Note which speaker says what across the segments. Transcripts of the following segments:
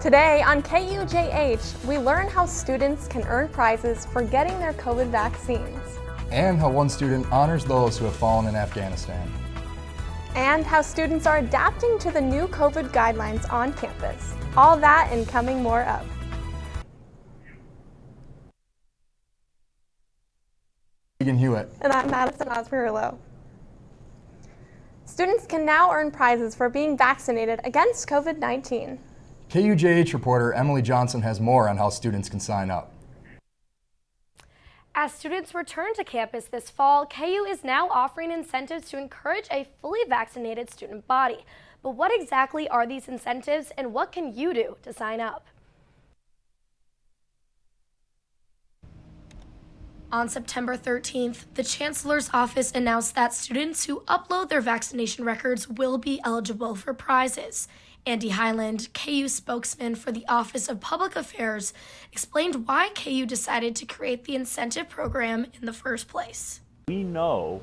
Speaker 1: Today on KUJH, we learn how students can earn prizes for getting their COVID vaccines.
Speaker 2: And how one student honors those who have fallen in Afghanistan.
Speaker 1: And how students are adapting to the new COVID guidelines on campus. All that and coming more up.
Speaker 2: Hewitt.
Speaker 1: And I'm Madison Osperillo. Students can now earn prizes for being vaccinated against COVID-19.
Speaker 2: KUJH reporter Emily Johnson has more on how students can sign up.
Speaker 3: As students return to campus this fall, KU is now offering incentives to encourage a fully vaccinated student body. But what exactly are these incentives and what can you do to sign up? On September 13th, the Chancellor's office announced that students who upload their vaccination records will be eligible for prizes. Andy Highland, KU spokesman for the Office of Public Affairs, explained why KU decided to create the incentive program in the first place.
Speaker 4: We know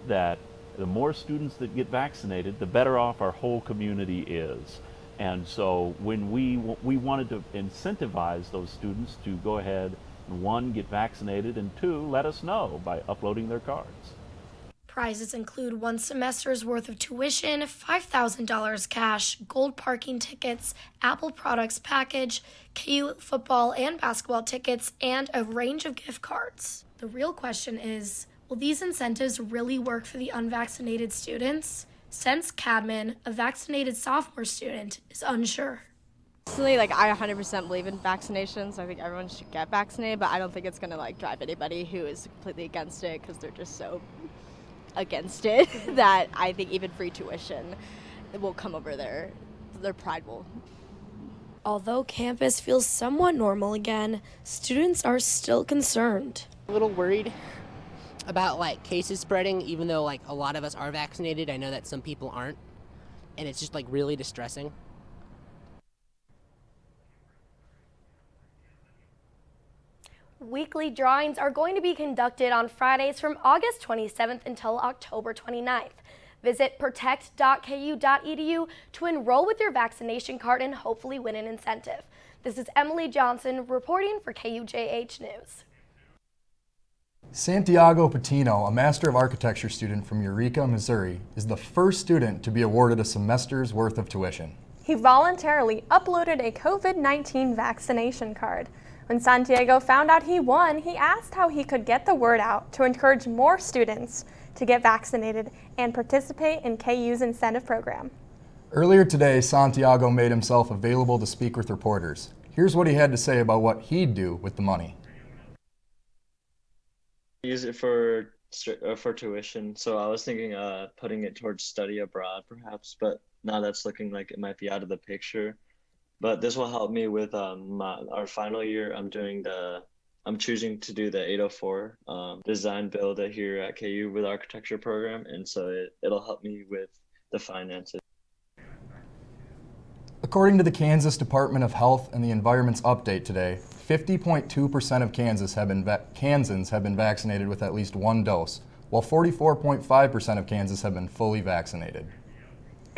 Speaker 4: that the more students that get vaccinated, the better off our whole community is. And so when we wanted to incentivize those students to go ahead and one, get vaccinated, and two, let us know by uploading their cards.
Speaker 3: Prizes include one semester's worth of tuition, $5,000 cash, gold parking tickets, Apple products package, KU football and basketball tickets, and a range of gift cards. The real question is, will these incentives really work for the unvaccinated students? Sense Cadman, a vaccinated sophomore student, is unsure.
Speaker 5: Personally, I 100% believe in vaccinations. I think everyone should get vaccinated, but I don't think it's going to drive anybody who is completely against it because they're just so against it that I think even free tuition will come over their pride will.
Speaker 3: Although campus feels somewhat normal again, students are still concerned.
Speaker 6: A little worried about cases spreading, even though a lot of us are vaccinated. I know that some people aren't, and it's just really distressing.
Speaker 3: Weekly drawings are going to be conducted on Fridays from August 27th until October 29th. Visit protect.ku.edu to enroll with your vaccination card and hopefully win an incentive. This is Emily Johnson reporting for KUJH News.
Speaker 2: Santiago Patino, a Master of Architecture student from Eureka, Missouri, is the first student to be awarded a semester's worth of tuition.
Speaker 1: He voluntarily uploaded a COVID-19 vaccination card. When Santiago found out he won, he asked how he could get the word out to encourage more students to get vaccinated and participate in KU's incentive program.
Speaker 2: Earlier today, Santiago made himself available to speak with reporters. Here's what he had to say about what he'd do with the money.
Speaker 7: Use it for tuition, so I was thinking putting it towards study abroad perhaps, but now that's looking like it might be out of the picture. But this will help me with our final year. I'm choosing to do the 804 design build here at KU with architecture program, and so it'll help me with the finances.
Speaker 2: According to the Kansas Department of Health and the Environment's update today, 50.2% of Kansans have been vaccinated with at least one dose, while 44.5% of Kansas have been fully vaccinated.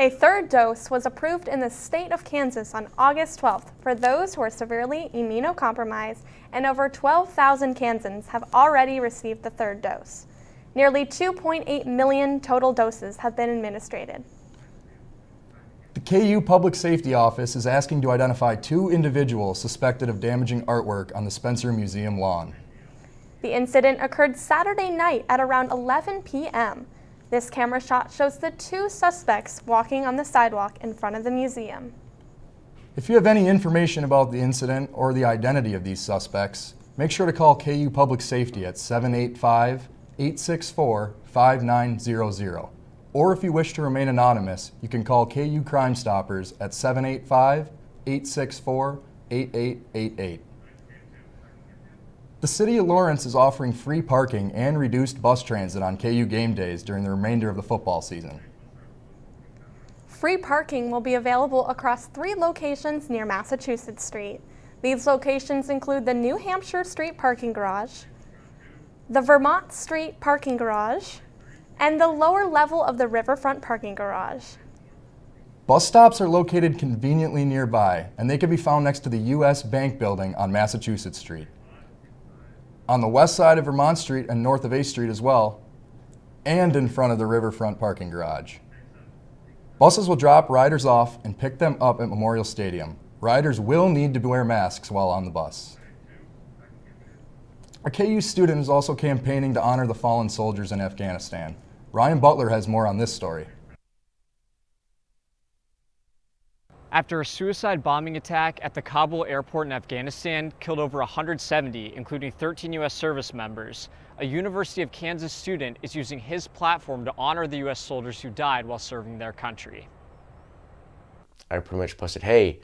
Speaker 1: A third dose was approved in the state of Kansas on August 12th for those who are severely immunocompromised, and over 12,000 Kansans have already received the third dose. Nearly 2.8 million total doses have been administered.
Speaker 2: The KU Public Safety Office is asking to identify 2 individuals suspected of damaging artwork on the Spencer Museum lawn.
Speaker 1: The incident occurred Saturday night at around 11 p.m. This camera shot shows the 2 suspects walking on the sidewalk in front of the museum.
Speaker 2: If you have any information about the incident or the identity of these suspects, make sure to call KU Public Safety at 785-864-5900. Or if you wish to remain anonymous, you can call KU Crime Stoppers at 785-864-8888. The City of Lawrence is offering free parking and reduced bus transit on KU game days during the remainder of the football season.
Speaker 1: Free parking will be available across 3 locations near Massachusetts Street. These locations include the New Hampshire Street Parking Garage, the Vermont Street Parking Garage, and the lower level of the Riverfront Parking Garage.
Speaker 2: Bus stops are located conveniently nearby, and they can be found next to the U.S. Bank building on Massachusetts Street. On the west side of Vermont Street and north of 8th Street as well, and in front of the riverfront parking garage. Buses will drop riders off and pick them up at Memorial Stadium. Riders will need to wear masks while on the bus. A KU student is also campaigning to honor the fallen soldiers in Afghanistan. Ryan Butler has more on this story.
Speaker 8: After a suicide bombing attack at the Kabul airport in Afghanistan killed over 170, including 13 U.S. service members, a University of Kansas student is using his platform to honor the U.S. soldiers who died while serving their country.
Speaker 9: I pretty much posted, hey,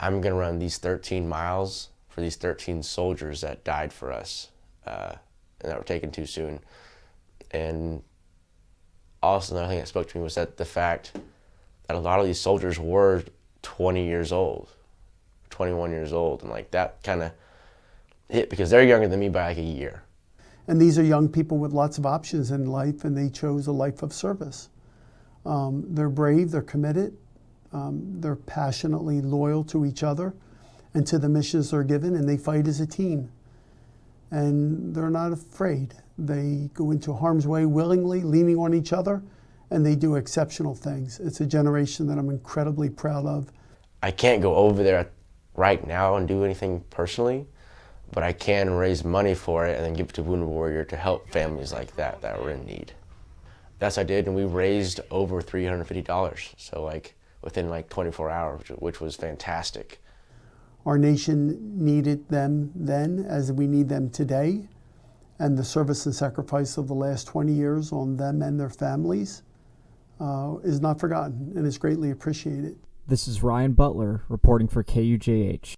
Speaker 9: I'm going to run these 13 miles for these 13 soldiers that died for us and that were taken too soon. And also another thing that spoke to me was that the fact that a lot of these soldiers were 20 years old, 21 years old, and like that kind of hit because they're younger than me by like a year.
Speaker 10: And these are young people with lots of options in life, and they chose a life of service. They're brave, they're committed, they're passionately loyal to each other and to the missions they're given, and they fight as a team. And they're not afraid. They go into harm's way willingly, leaning on each other, and they do exceptional things. It's a generation that I'm incredibly proud of.
Speaker 9: I can't go over there right now and do anything personally, but I can raise money for it and then give it to Wounded Warrior to help families like that were in need. That's what I did, and we raised over $350, so like within like 24 hours, which was fantastic.
Speaker 10: Our nation needed them then as we need them today, and the service and sacrifice of the last 20 years on them and their families is not forgotten and is greatly appreciated.
Speaker 11: This is Ryan Butler reporting for KUJH.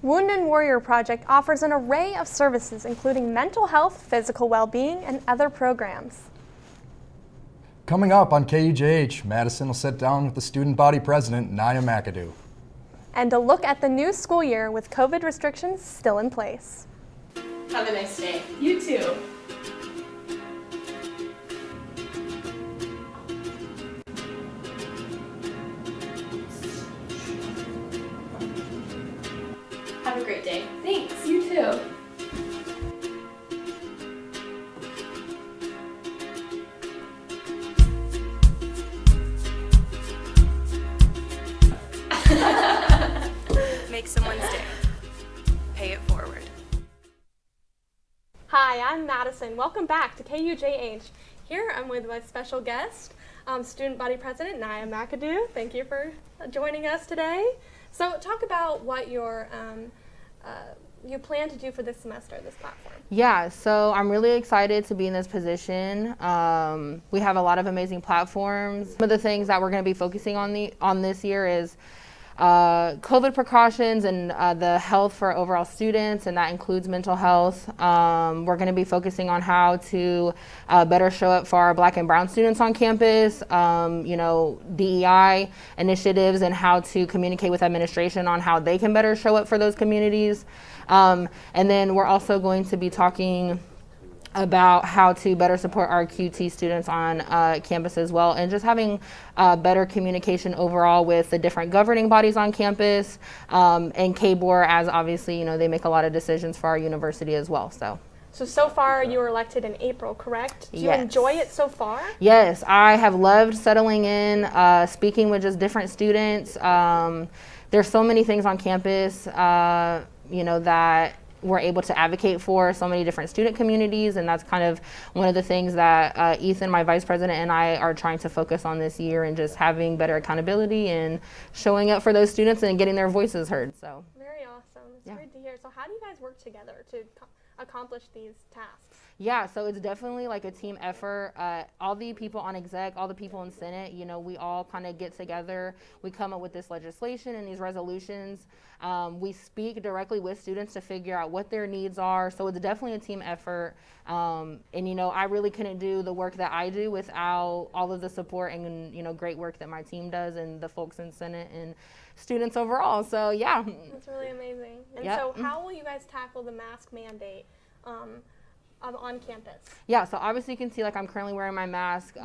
Speaker 1: Wounded Warrior Project offers an array of services including mental health, physical well-being, and other programs.
Speaker 2: Coming up on KUJH, Madison will sit down with the student body president, Naya McAdoo.
Speaker 1: And a look at the new school year with COVID restrictions still in place.
Speaker 12: Have a nice day. You too. Have a great day. Thanks. You too.
Speaker 13: Make someone's day. Pay it forward.
Speaker 1: Hi, I'm Madison. Welcome back to KUJH. Here I'm with my special guest, student body president Naya McAdoo. Thank you for joining us today. So talk about what you plan to do for this semester, this platform.
Speaker 14: Yeah, so I'm really excited to be in this position. We have a lot of amazing platforms. Some of the things that we're going to be focusing on this year is COVID precautions and the health for overall students, and that includes mental health. We're going to be focusing on how to better show up for our Black and Brown students on campus, DEI initiatives, and how to communicate with administration on how they can better show up for those communities. And then we're also going to be talking about how to better support our QT students on campus as well, and just having better communication overall with the different governing bodies on campus, and KBOR, as obviously, they make a lot of decisions for our university as well. So far you were elected in April, correct? Do you enjoy it so far? Yes, I have loved settling in, speaking with just different students. There's so many things on campus, that we're able to advocate for, so many different student communities, and that's kind of one of the things that Ethan, my vice president, and I are trying to focus on this year, and just having better accountability and showing up for those students and getting their voices heard. So very awesome. It's great to hear. So how do you guys work together to accomplish these tasks? Yeah, so it's definitely like a team effort. All the people on exec, all the people in Senate, we all kind of get together. We come up with this legislation and these resolutions. We speak directly with students to figure out what their needs are. So it's definitely a team effort. And I really couldn't do the work that I do without all of the support and, great work that my team does, and the folks in Senate and students overall. So yeah. That's really amazing. And so how will you guys tackle the mask mandate
Speaker 1: on campus?
Speaker 14: Yeah, so obviously you can see like I'm currently wearing my mask.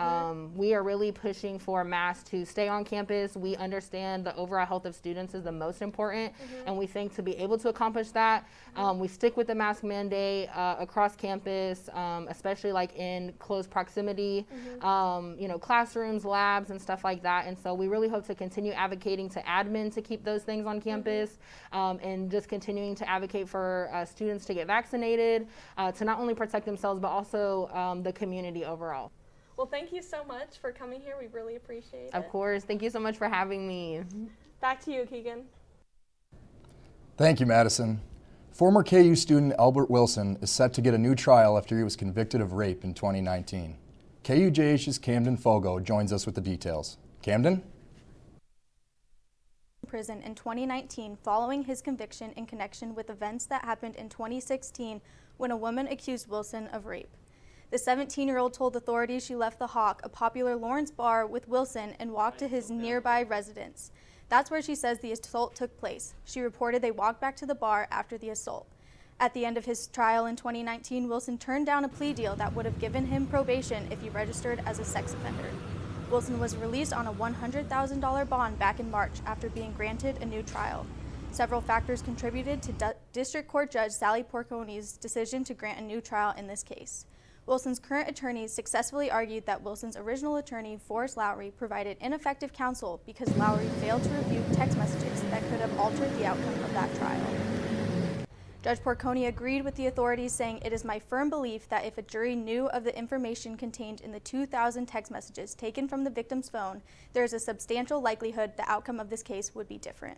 Speaker 14: We are really pushing for masks to stay on campus. We understand the overall health of students is the most important, and we think to be able to accomplish that, we stick with the mask mandate across campus, especially like in close proximity, you know, classrooms, labs, and stuff like that. And so we really hope to continue advocating to admin to keep those things on campus, and just continuing to advocate for students to get vaccinated, to not only protect themselves, but also the community overall.
Speaker 1: Well, thank you so much for coming here. We really appreciate it.
Speaker 14: Of course. Thank you so much for having me.
Speaker 1: Back to you, Keegan.
Speaker 2: Thank you, Madison. Former KU student Albert Wilson is set to get a new trial after he was convicted of rape in 2019. KUJH's Camden Fogo joins us with the details. Camden?
Speaker 15: Prison in 2019 following his conviction in connection with events that happened in 2016 when a woman accused Wilson of rape. The 17-year-old told authorities she left the Hawk, a popular Lawrence bar, with Wilson and walked to his nearby residence. That's where she says the assault took place. She reported they walked back to the bar after the assault. At the end of his trial in 2019, Wilson turned down a plea deal that would have given him probation if he registered as a sex offender. Wilson was released on a $100,000 bond back in March after being granted a new trial. Several factors contributed to District Court Judge Sally Porcone's decision to grant a new trial in this case. Wilson's current attorneys successfully argued that Wilson's original attorney, Forrest Lowry, provided ineffective counsel because Lowry failed to review text messages that could have altered the outcome of that trial. Judge Porcone agreed with the authorities, saying, "It is my firm belief that if a jury knew of the information contained in the 2,000 text messages taken from the victim's phone, there is a substantial likelihood the outcome of this case would be different."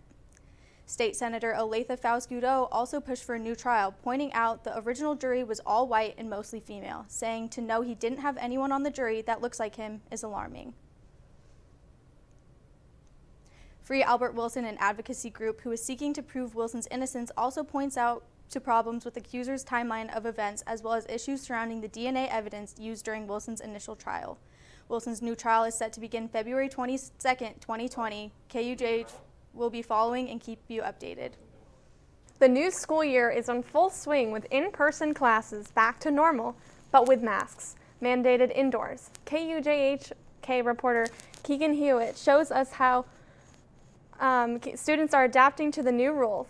Speaker 15: State Senator Olathe Faust-Gudeau also pushed for a new trial, pointing out the original jury was all white and mostly female, saying to know he didn't have anyone on the jury that looks like him is alarming. Free Albert Wilson, an advocacy group who is seeking to prove Wilson's innocence, also points out to problems with accuser's timeline of events as well as issues surrounding the DNA evidence used during Wilson's initial trial. Wilson's new trial is set to begin February 22nd, 2020. KUJH will be following and keep you updated.
Speaker 1: The new school year is in full swing with in-person classes back to normal, but with masks mandated indoors. KUJHK reporter Keegan Hewitt shows us how students are adapting to the new rules.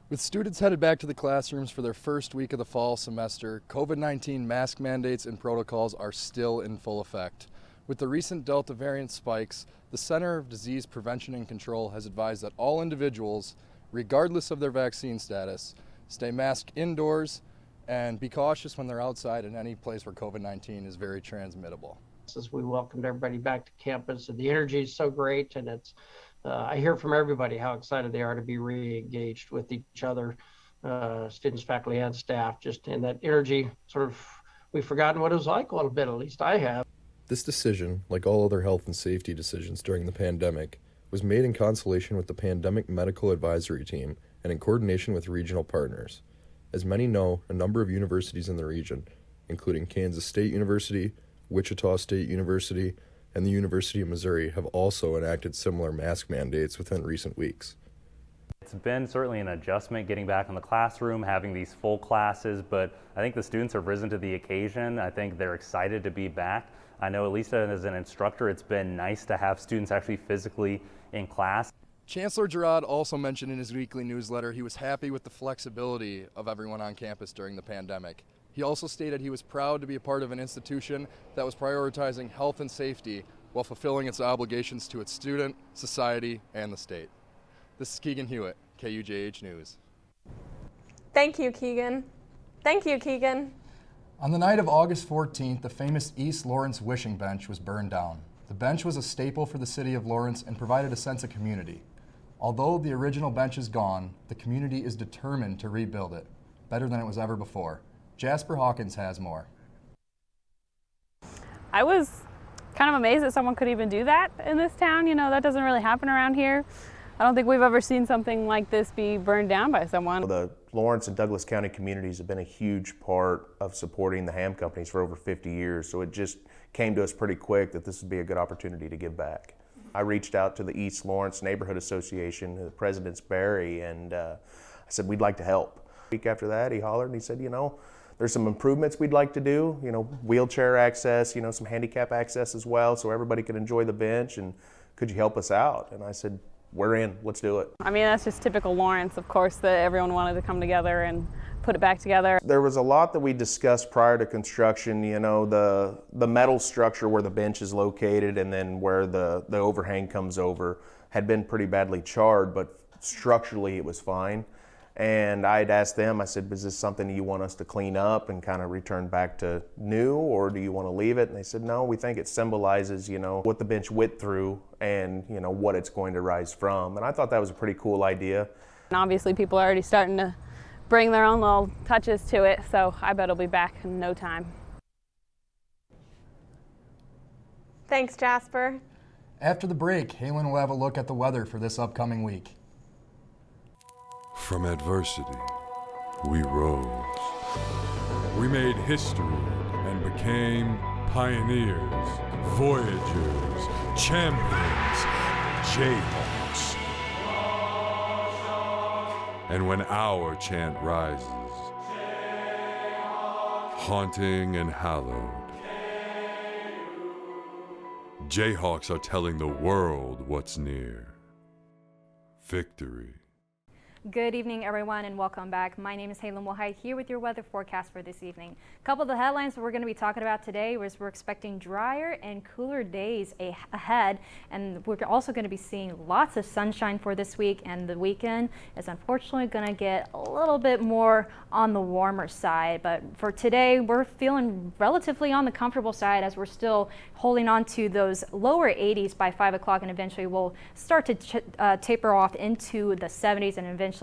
Speaker 2: With students headed back to the classrooms for their first week of the fall semester, COVID-19 mask mandates and protocols are still in full effect. With the recent Delta variant spikes, the Center of Disease Prevention and Control has advised that all individuals, regardless of their vaccine status, stay masked indoors and be cautious when they're outside in any place where COVID-19 is very transmittable.
Speaker 16: As we welcomed everybody back to campus, and the energy is so great, and it's I hear from everybody how excited they are to be re-engaged with each other, students, faculty, and staff. Just in that energy, sort of, we've forgotten what it was like a little bit, at least I have.
Speaker 2: This decision, like all other health and safety decisions during the pandemic, was made in consultation with the Pandemic Medical Advisory Team and in coordination with regional partners. As many know, a number of universities in the region, including Kansas State University, Wichita State University, and the University of Missouri, have also enacted similar mask mandates within recent weeks.
Speaker 17: It's been certainly an adjustment getting back in the classroom, having these full classes, but I think the students have risen to the occasion. I think they're excited to be back. I know at least as an instructor, it's been nice to have students actually physically in class.
Speaker 2: Chancellor Girard also mentioned in his weekly newsletter he was happy with the flexibility of everyone on campus during the pandemic. He also stated he was proud to be a part of an institution that was prioritizing health and safety while fulfilling its obligations to its student, society, and the state. This is Keegan Hewitt, KUJH News.
Speaker 1: Thank you, Keegan. Thank you, Keegan.
Speaker 2: On the night of August 14th, the famous East Lawrence wishing bench was burned down. The bench was a staple for the city of Lawrence and provided a sense of community. Although the original bench is gone, the community is determined to rebuild it, better than it was ever before. Jasper Hawkins has more.
Speaker 18: I was kind of amazed that someone could even do that in this town. You know, that doesn't really happen around here. I don't think we've ever seen something like this be burned down by someone.
Speaker 19: The Lawrence and Douglas County communities have been a huge part of supporting the ham companies for over 50 years, so it just came to us pretty quick that this would be a good opportunity to give back. I reached out to the East Lawrence Neighborhood Association, the President's Barry, and I said we'd like to help. A week after that, he hollered and he said, you know, there's some improvements we'd like to do, you know, wheelchair access, you know, some handicap access as well, so everybody can enjoy the bench, and could you help us out? And I said, we're in, let's do it.
Speaker 18: I mean, that's just typical Lawrence, of course, that everyone wanted to come together and put it back together.
Speaker 19: There was a lot that we discussed prior to construction, you know, the metal structure where the bench is located and then where the overhang comes over had been pretty badly charred, but structurally it was fine. And I'd asked them, I said, is this something you want us to clean up and kind of return back to new, or do you want to leave it? And they said, no, we think it symbolizes, you know, what the bench went through and, you know, what it's going to rise from. And I thought that was a pretty cool idea.
Speaker 18: And obviously people are already starting to bring their own little touches to it, so I bet it'll be back in no time.
Speaker 1: Thanks, Jasper.
Speaker 2: After the break, Halen will have a look at the weather for this upcoming week.
Speaker 20: From adversity, we rose. We made history and became pioneers, voyagers, champions, Jayhawks. And when our chant rises, haunting and hallowed, Jayhawks are telling the world what's near. Victory.
Speaker 21: Good evening, everyone, and welcome back. My name is Halen Wilhite here with your weather forecast for this evening. A couple of the headlines that we're going to be talking about today was we're expecting drier and cooler days ahead, and we're also going to be seeing lots of sunshine for this week, and the weekend is unfortunately going to get a little bit more on the warmer side. But for today, we're feeling relatively on the comfortable side as we're still holding on to those lower 80s by 5 o'clock, and eventually we'll start to taper off into the 70s and eventually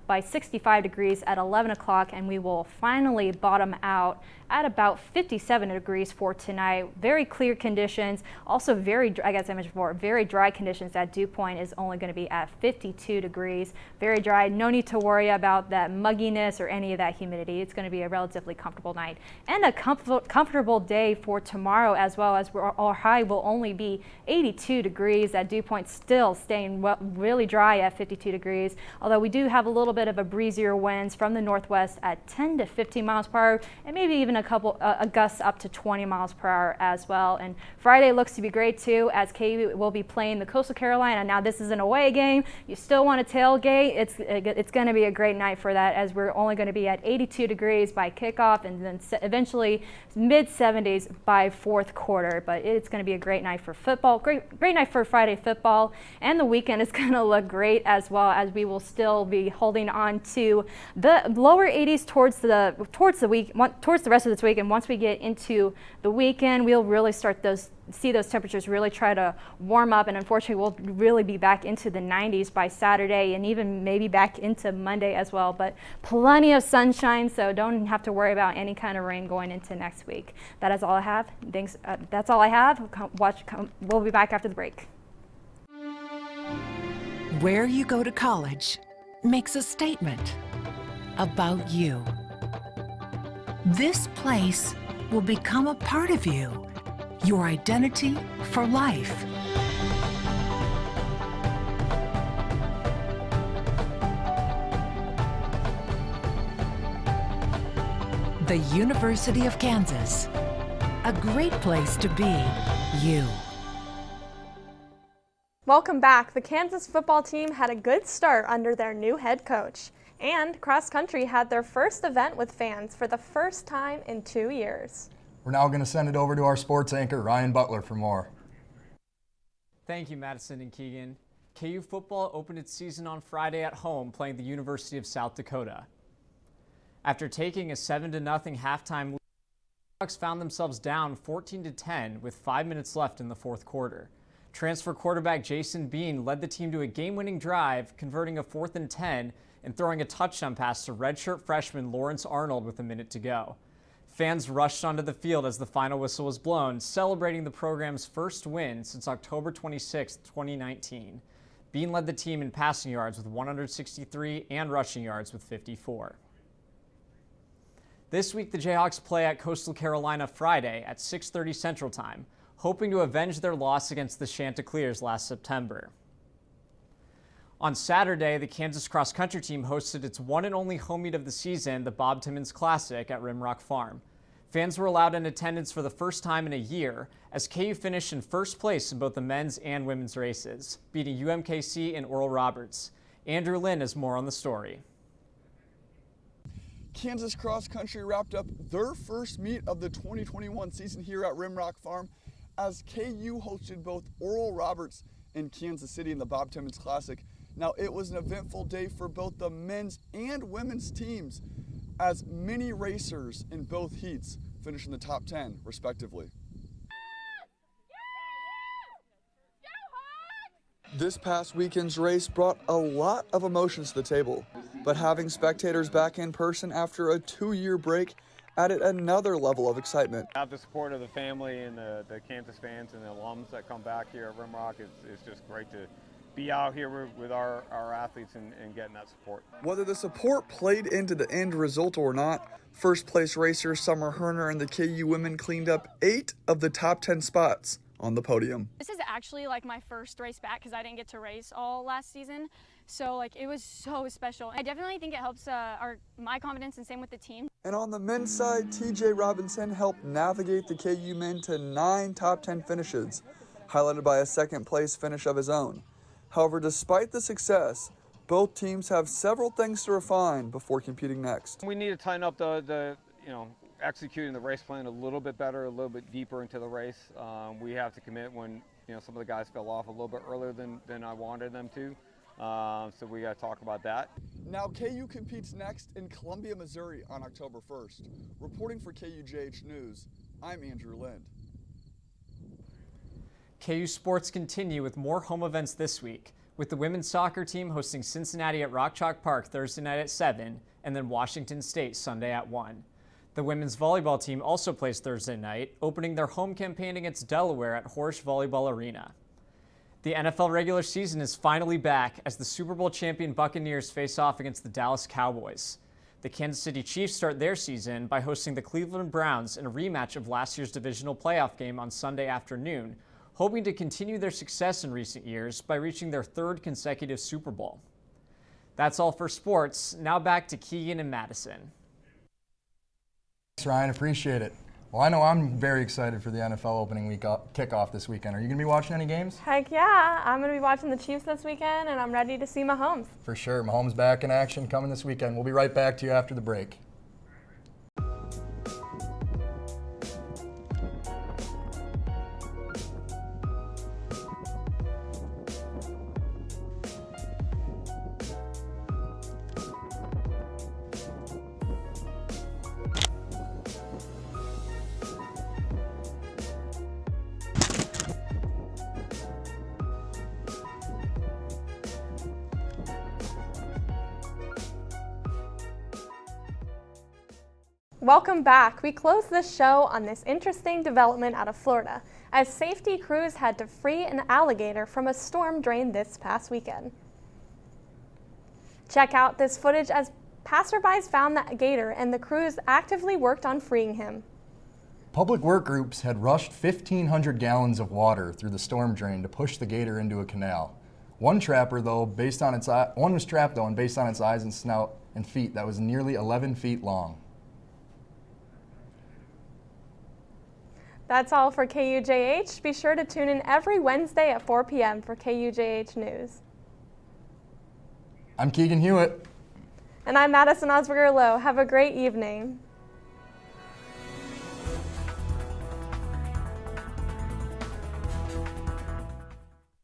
Speaker 21: by 65 degrees at 11 o'clock, and we will finally bottom out at about 57 degrees for tonight. Very clear conditions, also very, I guess I mentioned before, very dry conditions. That dew point is only going to be at 52 degrees. Very dry, no need to worry about that mugginess or any of that humidity. It's going to be a relatively comfortable night and a comfortable day for tomorrow as well, as our high will only be 82 degrees. That dew point still staying really dry at 52 degrees, although we do have a little bit of a breezier winds from the northwest at 10 to 15 miles per hour, and maybe even a couple gusts up to 20 miles per hour as well. And Friday looks to be great too, as KU will be playing the Coastal Carolina. Now this is an away game. You still want to tailgate. It's going to be a great night for that, as we're only going to be at 82 degrees by kickoff and then eventually mid 70s by fourth quarter. But it's going to be a great night for football. Great night for Friday football, and the weekend is going to look great as well, as we will still be holding on to the lower 80s towards the rest of this week. And once we get into the weekend, we'll really start see those temperatures really try to warm up, and unfortunately we'll really be back into the 90s by Saturday and even maybe back into Monday as well. But plenty of sunshine, so don't have to worry about any kind of rain going into next week. That is all I have. Thanks. That's all I have. We'll be back after the break.
Speaker 22: Where you go to college makes a statement about you. This place will become a part of you, your identity for life. The University of Kansas, a great place to be you.
Speaker 1: Welcome back. The Kansas football team had a good start under their new head coach. And cross country had their first event with fans for the first time in 2 years.
Speaker 2: We're now going to send it over to our sports anchor, Ryan Butler, for more.
Speaker 8: Thank you, Madison and Keegan. KU football opened its season on Friday at home, playing the University of South Dakota. After taking a 7-0 halftime lead, the Hawks found themselves down 14-10 with 5 minutes left in the fourth quarter. Transfer quarterback Jason Bean led the team to a game-winning drive, converting a 4th and 10 and throwing a touchdown pass to redshirt freshman Lawrence Arnold with a minute to go. Fans rushed onto the field as the final whistle was blown, celebrating the program's first win since October 26, 2019. Bean led the team in passing yards with 163 and rushing yards with 54. This week, the Jayhawks play at Coastal Carolina Friday at 6:30 Central Time, hoping to avenge their loss against the Chanticleers last September. On Saturday, the Kansas cross-country team hosted its one and only home meet of the season, the Bob Timmons Classic at Rimrock Farm. Fans were allowed in attendance for the first time in a year, as KU finished in first place in both the men's and women's races, beating UMKC and Oral Roberts. Andrew Lynn has more on the story.
Speaker 4: Kansas cross country wrapped up their first meet of the 2021 season here at Rimrock Farm as KU hosted both Oral Roberts and Kansas City in the Bob Timmons Classic. Now, it was an eventful day for both the men's and women's teams as many racers in both heats finished in the top 10, respectively. This past weekend's race brought a lot of emotions to the table, but having spectators back in person after a 2-year break added another level of excitement.
Speaker 5: Have the support of the family and the Kansas fans and the alums that come back here at Rimrock. It's just great to be out here with our athletes and getting that support.
Speaker 4: Whether the support played into the end result or not, first place racer Summer Herner and the KU women cleaned up 8 of the top 10 spots on the podium.
Speaker 23: This is actually like my first race back because I didn't get to race all last season. So it was so special. I definitely think it helps my confidence, and same with the team.
Speaker 4: And on the men's side, TJ Robinson helped navigate the KU men to 9 top 10 finishes, highlighted by a second place finish of his own. However, despite the success, both teams have several things to refine before competing next.
Speaker 5: We need to tighten up the executing the race plan a little bit better, a little bit deeper into the race. We have to commit when some of the guys fell off a little bit earlier than I wanted them to. So we got to talk about that.
Speaker 4: Now KU competes next in Columbia, Missouri on October 1st. Reporting for KUJHNews, I'm Andrew Lind.
Speaker 8: KU sports continue with more home events this week, with the women's soccer team hosting Cincinnati at Rock Chalk Park Thursday night at 7, and then Washington State Sunday at 1. The women's volleyball team also plays Thursday night, opening their home campaign against Delaware at Horsch Volleyball Arena. The NFL regular season is finally back as the Super Bowl champion Buccaneers face off against the Dallas Cowboys. The Kansas City Chiefs start their season by hosting the Cleveland Browns in a rematch of last year's divisional playoff game on Sunday afternoon, hoping to continue their success in recent years by reaching their 3rd consecutive Super Bowl. That's all for sports. Now back to Keegan and Madison.
Speaker 2: Thanks, Ryan. Appreciate it. Well, I know I'm very excited for the NFL opening week kickoff this weekend. Are you going to be watching any games?
Speaker 1: Heck yeah. I'm going to be watching the Chiefs this weekend, and I'm ready to see Mahomes.
Speaker 2: For sure. Mahomes back in action coming this weekend. We'll be right back to you after the break.
Speaker 1: Welcome back. We close this show on this interesting development out of Florida, as safety crews had to free an alligator from a storm drain this past weekend. Check out this footage as passerbys found the gator and the crews actively worked on freeing him.
Speaker 2: Public work groups had rushed 1,500 gallons of water through the storm drain to push the gator into a canal. One was trapped and based on its eyes and snout and feet, that was nearly 11 feet long.
Speaker 1: That's all for KUJH. Be sure to tune in every Wednesday at 4 p.m. for KUJH News.
Speaker 2: I'm Keegan Hewitt.
Speaker 1: And I'm Madison Osberger Lowe. Have a great evening.